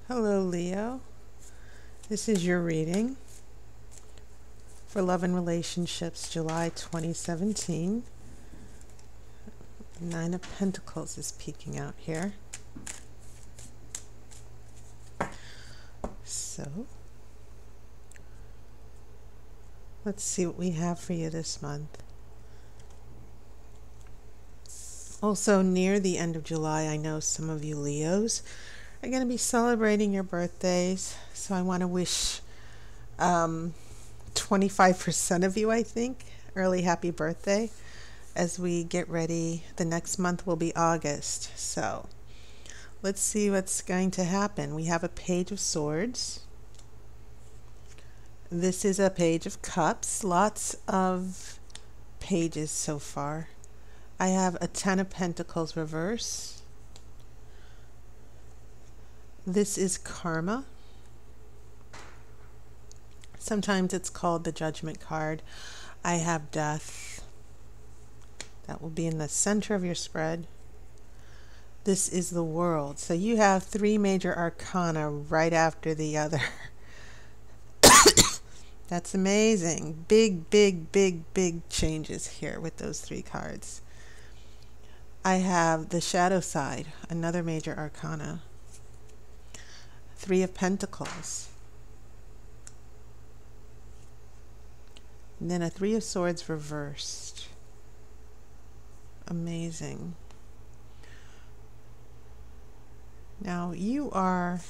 Hello, Leo. This is your reading for Love and Relationships, July 2017. Nine of Pentacles is peeking out here. So, let's see what we have for you this month. Also, near the end of July, I know some of you Leos are going to be celebrating your birthdays. So I want to wish 25% of you, I think, early happy birthday as we get ready. The next month will be August. So let's see what's going to happen. We have a Page of Swords. This is a Page of Cups. Lots of pages so far. I have a Ten of Pentacles reverse. This is Karma. Sometimes it's called the Judgment card. I have Death. That will be in the center of your spread. This is the World. So you have three major arcana right after the other. That's amazing. Big, big, big, big changes here with those three cards. I have the Shadow Side, another major arcana. Three of Pentacles. And then a Three of Swords reversed. Amazing. Now you are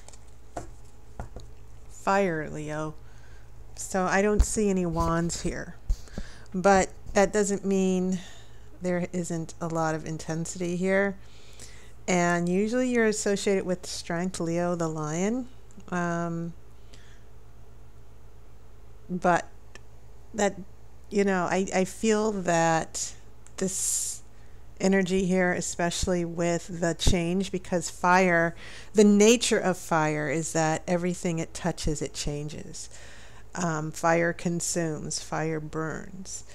fire, Leo. So I don't see any wands here. But that doesn't mean there isn't a lot of intensity here. And usually you're associated with strength, Leo, the lion. But that, I feel that this energy here, especially with the change, because fire, the nature of fire is that everything it touches, it changes. Fire consumes, fire burns.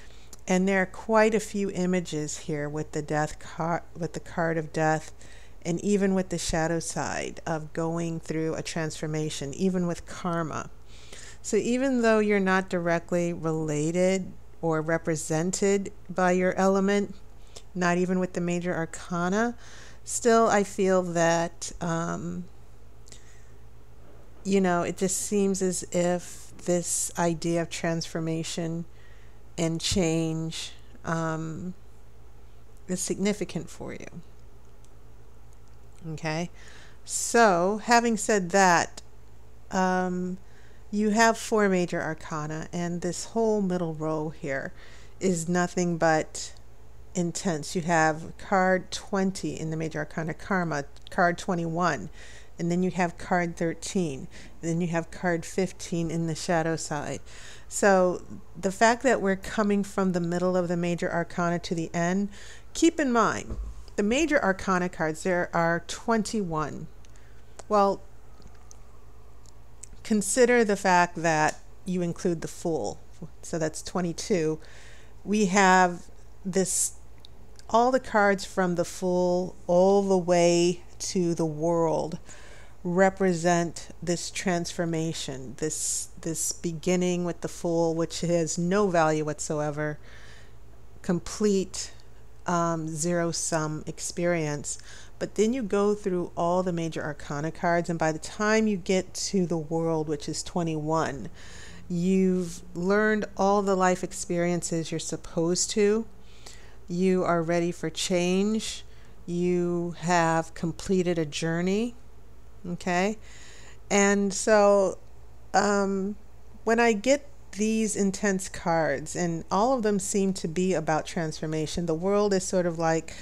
And there are quite a few images here with the death card, with the card of death, and even with the shadow side of going through a transformation, even with karma. So even though you're not directly related or represented by your element, not even with the major arcana, still I feel that, it just seems as if this idea of transformation and change is significant for you. Okay, so having said that, you have four major arcana, and this whole middle row here is nothing but intense. You have card 20 in the major arcana, Karma, card 21, and then you have card 13, and then you have card 15 in the shadow side. So the fact that we're coming from the middle of the major arcana to the end, keep in mind, the major arcana cards, there are 21. Well, consider the fact that you include the Fool, so that's 22. We have this, all the cards from the Fool all the way to the World represent this transformation, this beginning with the Fool, which has no value whatsoever, complete zero-sum experience. But then you go through all the major arcana cards, and by the time you get to the World, which is 21, you've learned all the life experiences you're supposed to. You are ready for change. You have completed a journey. Okay? And so when I get these intense cards, and all of them seem to be about transformation, the World is sort of like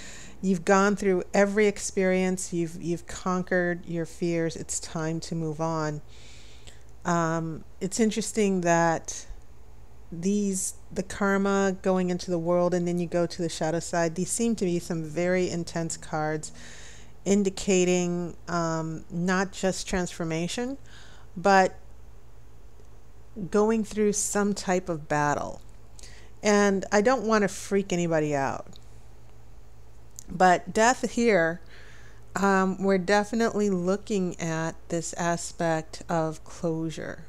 you've gone through every experience, you've conquered your fears, it's time to move on. It's interesting that the karma going into the World, and then you go to the shadow side, these seem to be some very intense cards indicating not just transformation, but going through some type of battle. And I don't want to freak anybody out, but death here We're definitely looking at this aspect of closure.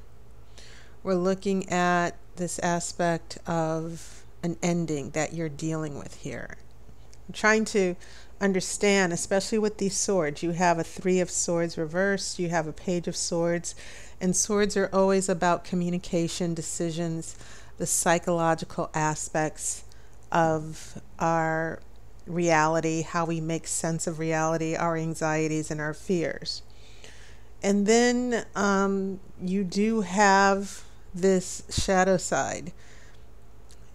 We're looking at this aspect of an ending that you're dealing with here. I'm trying to understand, especially with these swords. You have a Three of Swords reversed, you have a Page of Swords, and swords are always about communication, decisions, the psychological aspects of our reality, how we make sense of reality, our anxieties, and our fears. And then you do have this shadow side.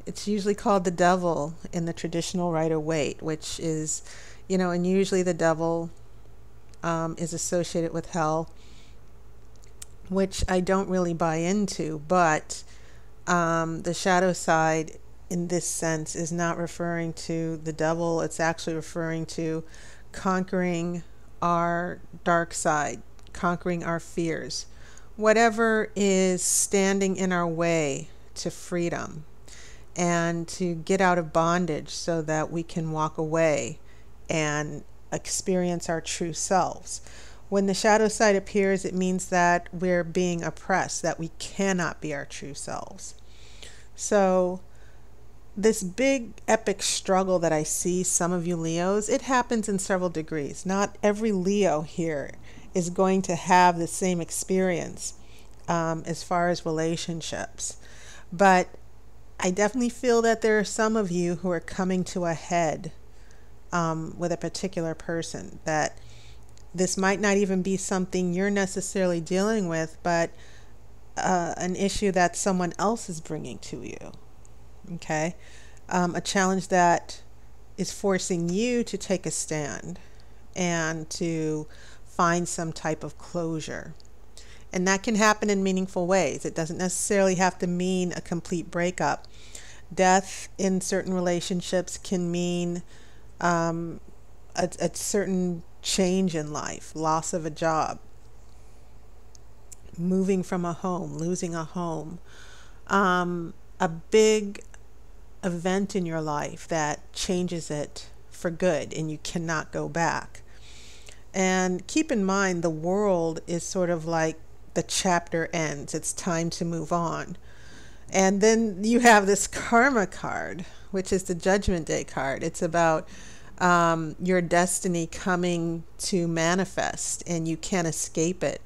It's usually called the devil in the traditional Rider-Waite, which is, and usually the devil is associated with hell, which I don't really buy into, but the shadow side in this sense is not referring to the devil. It's actually referring to conquering our dark side, conquering our fears, whatever is standing in our way to freedom and to get out of bondage so that we can walk away and experience our true selves. When the shadow side appears, it means that we're being oppressed, that we cannot be our true selves. So this big epic struggle that I see some of you Leos, it happens in several degrees. Not every Leo here is going to have the same experience as far as relationships. But I definitely feel that there are some of you who are coming to a head with a particular person, that this might not even be something you're necessarily dealing with, but an issue that someone else is bringing to you. Okay? A challenge that is forcing you to take a stand and to find some type of closure. And that can happen in meaningful ways. It doesn't necessarily have to mean a complete breakup. Death in certain relationships can mean a certain change in life, loss of a job, moving from a home, losing a home, a big event in your life that changes it for good and you cannot go back. And keep in mind, the world is sort of like the chapter ends. It's time to move on. And then you have this karma card, which is the Judgment Day card. It's about your destiny coming to manifest, and you can't escape it.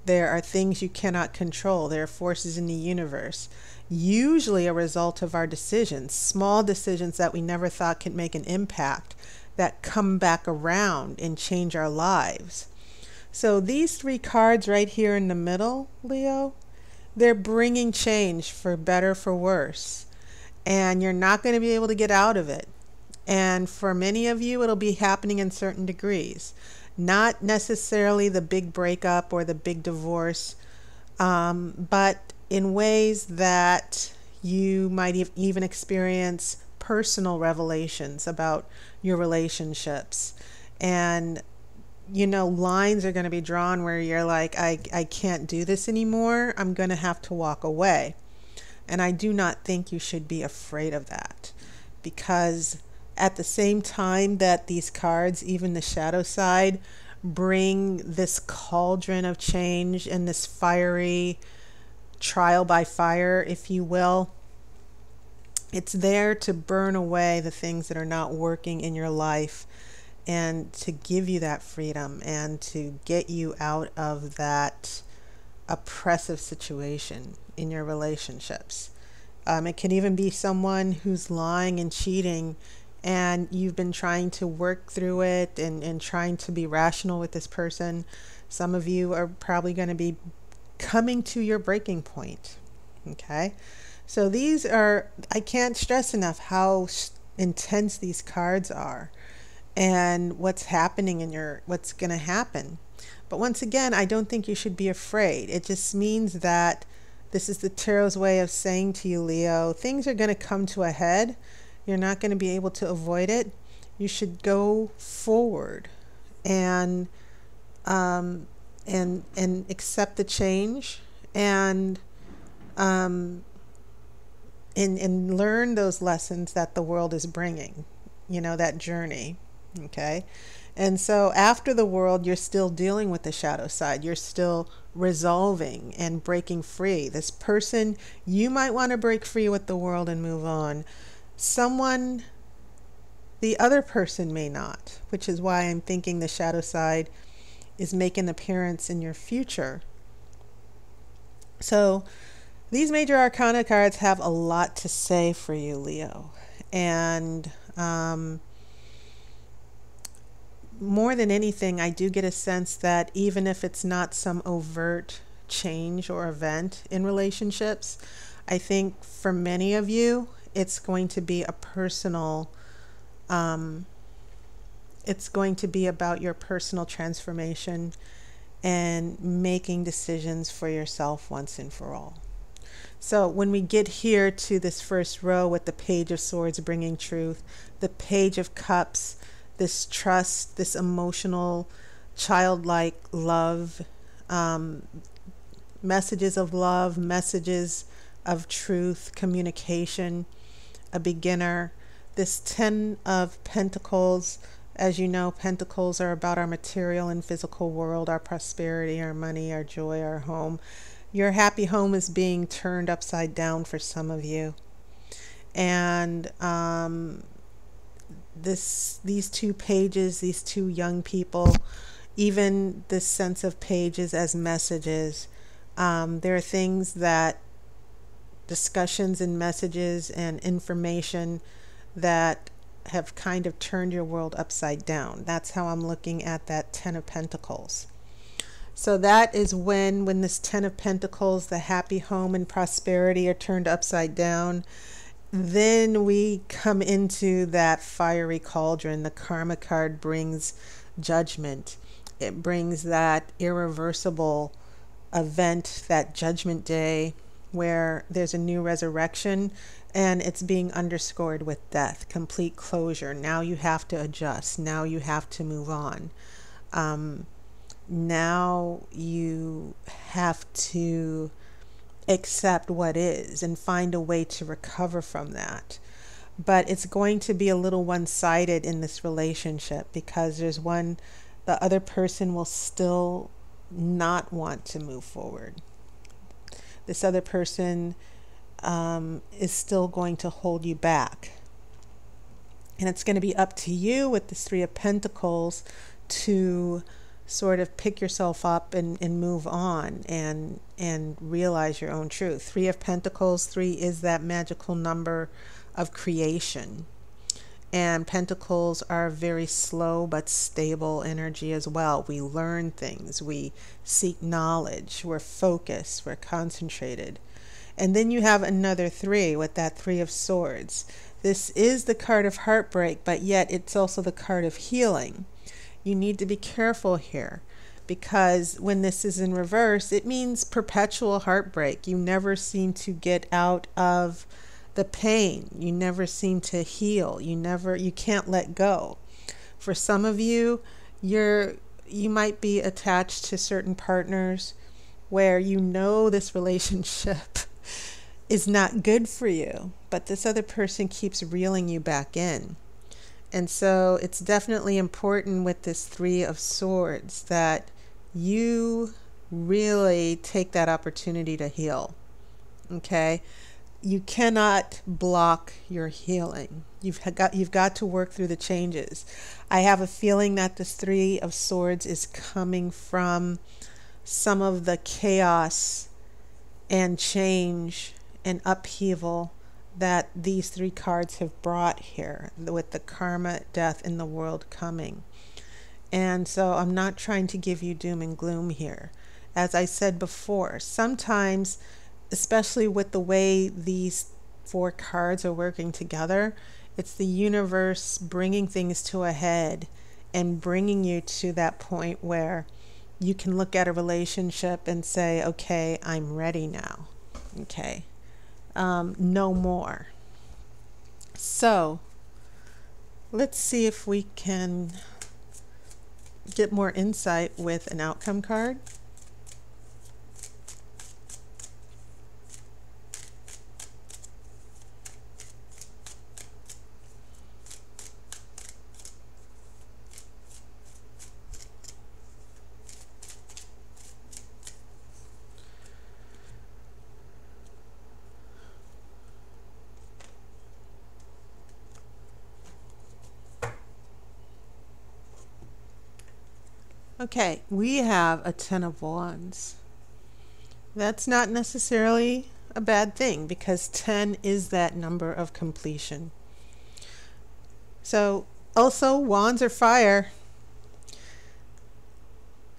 There are things you cannot control. There are forces in the universe, usually a result of our decisions, small decisions that we never thought could make an impact, that come back around and change our lives. So these three cards right here in the middle, Leo, they're bringing change, for better, for worse. And you're not going to be able to get out of it. And for many of you, it'll be happening in certain degrees. Not necessarily the big breakup or the big divorce, but in ways that you might even experience personal revelations about your relationships. And lines are going to be drawn where you're like, I can't do this anymore. I'm going to have to walk away. And I do not think you should be afraid of that, because at the same time that these cards, even the shadow side, bring this cauldron of change and this fiery trial by fire, if you will, it's there to burn away the things that are not working in your life and to give you that freedom and to get you out of that oppressive situation in your relationships. It can even be someone who's lying and cheating, and you've been trying to work through it and trying to be rational with this person. Some of you are probably going to be coming to your breaking point. Okay? So these are, I can't stress enough how intense these cards are and what's happening in what's going to happen. But once again, I don't think you should be afraid. It just means that this is the tarot's way of saying to you, Leo, things are going to come to a head. You're not going to be able to avoid it. You should go forward and accept the change and learn those lessons that the world is bringing. That journey. Okay, And so after the world, you're still dealing with the shadow side. You're still resolving and breaking free. This person, you might want to break free with the world and move on. Someone, the other person may not, which is why I'm thinking the shadow side is making an appearance in your future. So these major arcana cards have a lot to say for you, Leo. And more than anything, I do get a sense that even if it's not some overt change or event in relationships, I think for many of you, it's going to be a personal, it's going to be about your personal transformation and making decisions for yourself once and for all. So when we get here to this first row with the Page of Swords bringing truth, the Page of Cups, this trust, this emotional, childlike love, messages of love, messages of truth, communication, a beginner, this 10 of Pentacles. As you know, Pentacles are about our material and physical world, our prosperity, our money, our joy, our home. Your happy home is being turned upside down for some of you. And these two pages, these two young people, even this sense of pages as messages, there are things that, discussions and messages and information that have kind of turned your world upside down. That's how I'm looking at that 10 of Pentacles. So that is when this 10 of Pentacles, the happy home and prosperity, are turned upside down. Then we come into that fiery cauldron. The Karma card brings judgment. It brings that irreversible event, that judgment day, where there's a new resurrection, and it's being underscored with death, complete closure. Now you have to adjust. Now you have to move on. Now you have to accept what is and find a way to recover from that. But it's going to be a little one-sided in this relationship, because the other person will still not want to move forward. This other person is still going to hold you back. And it's going to be up to you with this 3 of Pentacles to sort of pick yourself up and move on and realize your own truth. 3 of Pentacles, 3 is that magical number of creation. And Pentacles are very slow but stable energy as well. We learn things, we seek knowledge, we're focused, we're concentrated. And then you have another 3 with that 3 of Swords. This is the card of heartbreak, but yet it's also the card of healing. You need to be careful here, because when this is in reverse, it means perpetual heartbreak. You never seem to get out of the pain. You never seem to heal. You can't let go. For some of you, you might be attached to certain partners where you know this relationship is not good for you, but this other person keeps reeling you back in. And so it's definitely important with this 3 of Swords that you really take that opportunity to heal. Okay? You cannot block your healing. You've got to work through the changes. I have a feeling that this 3 of Swords is coming from some of the chaos and change and upheaval that these 3 cards have brought here, with the karma, death, and the world coming. And so I'm not trying to give you doom and gloom here. As I said before, sometimes, especially with the way these 4 cards are working together, it's the universe bringing things to a head and bringing you to that point where you can look at a relationship and say, okay, I'm ready now. Okay. No more. So let's see if we can get more insight with an outcome card. Okay, we have a Ten of Wands. That's not necessarily a bad thing because 10 is that number of completion. So, also, wands are fire.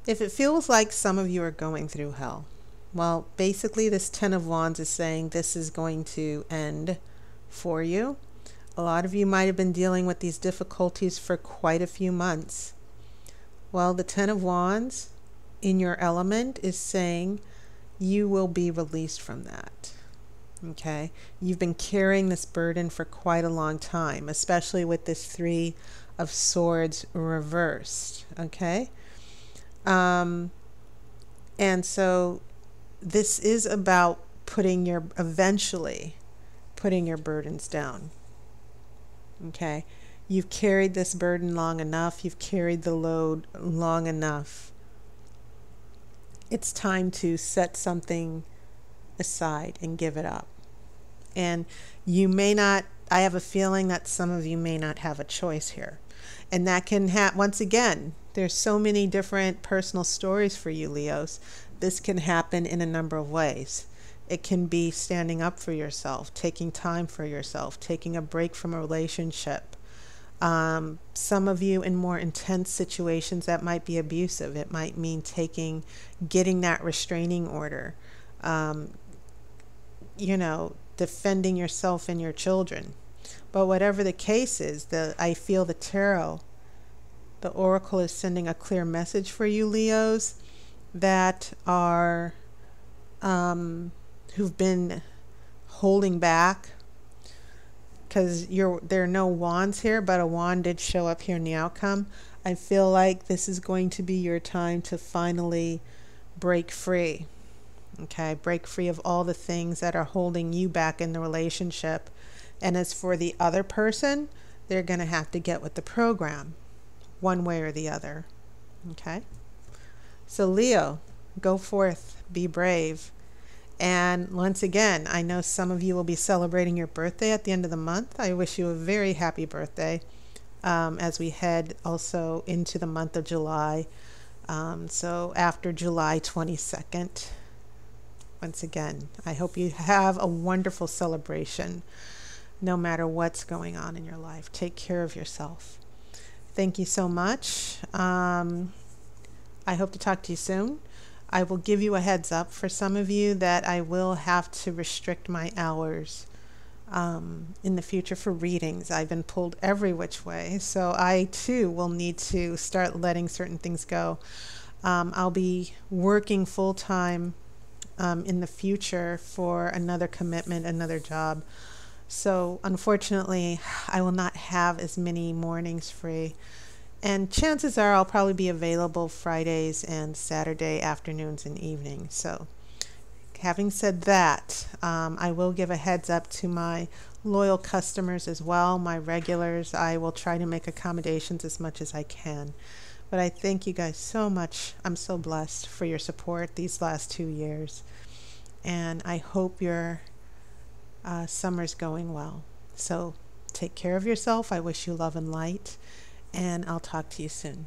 If it feels like some of you are going through hell, well, basically, this Ten of Wands is saying this is going to end for you. A lot of you might have been dealing with these difficulties for quite a few months. Well, the Ten of Wands in your element is saying you will be released from that. Okay? You've been carrying this burden for quite a long time, especially with this Three of Swords reversed. Okay? And so this is about eventually putting your burdens down. Okay? You've carried this burden long enough. You've carried the load long enough. It's time to set something aside and give it up. And you may not, I have a feeling that some of you may not have a choice here. And that can once again, there's so many different personal stories for you, Leos. This can happen in a number of ways. It can be standing up for yourself, taking time for yourself, taking a break from a relationship. Some of you in more intense situations that might be abusive. It might mean getting that restraining order, defending yourself and your children. But whatever the case is, I feel the tarot, the oracle is sending a clear message for you, Leos, that are, who've been holding back. Because there are no wands here, but a wand did show up here in the outcome. I feel like this is going to be your time to finally break free. Okay, break free of all the things that are holding you back in the relationship. And as for the other person, they're going to have to get with the program, one way or the other. Okay? So Leo, go forth, be brave. And once again, I know some of you will be celebrating your birthday at the end of the month. I wish you a very happy birthday as we head also into the month of July. So after July 22nd, once again, I hope you have a wonderful celebration no matter what's going on in your life. Take care of yourself. Thank you so much. I hope to talk to you soon. I will give you a heads up for some of you that I will have to restrict my hours in the future for readings. I've been pulled every which way, so I too will need to start letting certain things go. I'll be working full-time in the future for another commitment, another job. So unfortunately, I will not have as many mornings free. And chances are I'll probably be available Fridays and Saturday afternoons and evenings. So having said that, I will give a heads up to my loyal customers as well, my regulars. I will try to make accommodations as much as I can. But I thank you guys so much. I'm so blessed for your support these last 2 years. And I hope your summer's going well. So take care of yourself. I wish you love and light. And I'll talk to you soon.